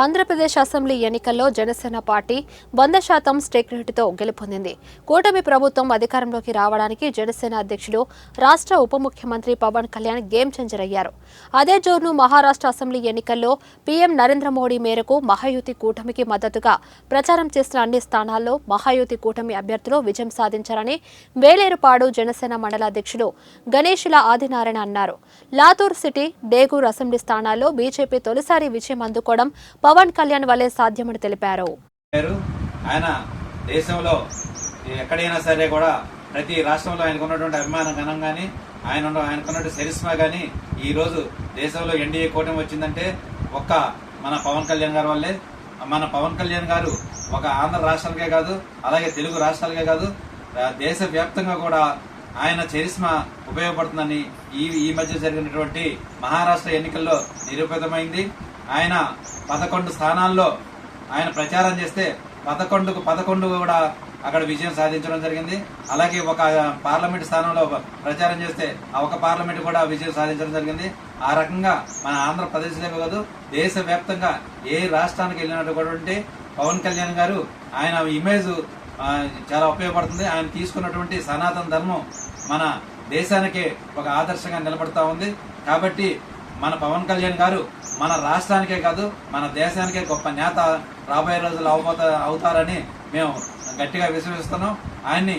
Andhra Pradesh assembly ఎన్నికల్లో Janasena party 100% stake రేటుతో గెలుపొందింది. కూటమి ప్రభుత్వం అధికారంలోకి రావడానికి జనసేన అధ్యక్షుడు రాష్ట్ర ఉప ముఖ్యమంత్రి పవన్ కళ్యాణ్ గేమ్ చేంజర్ అయ్యారు. అదే జోరును మహారాష్ట్ర అసెంబ్లీ ఎన్నికల్లో పీఎం నరేంద్ర మోడీ మేరకు మహాయుతి కూటమికి మద్దతుగా ప్రచారం చేసిన అన్ని స్థానాల్లో మహాయుతి కూటమి అభ్యర్థులు విజయం సాధించారని వేలేరుపాడు జనసేన మండల అధ్యక్షుడు గణేశుల ఆదినారాయణ అన్నారు. లాతూర్ సిటీ, డేగూర్ అసెంబ్లీ స్థానాల్లో బీజేపీ తొలిసారి విజయం అందుకోవడం పవన్ కళ్యాణ్ వల్లే సాధ్యమని తెలిపారు. ఆయన దేశంలో ఎక్కడైనా సరే కూడా ప్రతి రాష్ట్రంలో ఆయనకున్నటువంటి అభిమానం గణం గానీ ఆయనకున్నటువంటి చరిస్మా గానీ ఈ రోజు దేశంలో ఎన్డీఏ కూటమి వచ్చిందంటే ఒక్క మన పవన్ కళ్యాణ్ గారి వల్లే. మన పవన్ కళ్యాణ్ గారు ఒక ఆంధ్ర రాష్ట్రాలకే కాదు, అలాగే తెలుగు రాష్ట్రాలకే కాదు, దేశ వ్యాప్తంగా కూడా ఆయన చరిస్మా ఉపయోగపడుతుందని ఈ మధ్య జరిగినటువంటి మహారాష్ట్ర ఎన్నికల్లో నిరూపితమైంది. ఆయన 11 స్థానాల్లో ఆయన ప్రచారం చేస్తే 11 కూడా అక్కడ విజయం సాధించడం జరిగింది. అలాగే ఒక పార్లమెంట్ స్థానంలో ప్రచారం చేస్తే ఆ ఒక పార్లమెంట్ కూడా విజయం సాధించడం జరిగింది. ఆ రకంగా మన ఆంధ్రప్రదేశ్లో కాదు, దేశ వ్యాప్తంగా ఏ రాష్ట్రానికి వెళ్ళినటువంటి పవన్ కళ్యాణ్ గారు ఆయన ఇమేజ్ చాలా ఉపయోగపడుతుంది. ఆయన తీసుకున్నటువంటి సనాతన ధర్మం మన దేశానికి ఒక ఆదర్శంగా నిలబడతా ఉంది. కాబట్టి మన పవన్ కళ్యాణ్ గారు మన రాష్ట్రానికే కాదు, మన దేశానికే గొప్ప నేత రాబోయే రోజులు అవుతారని మేము గట్టిగా విశ్వసిస్తున్నాం. ఆయన్ని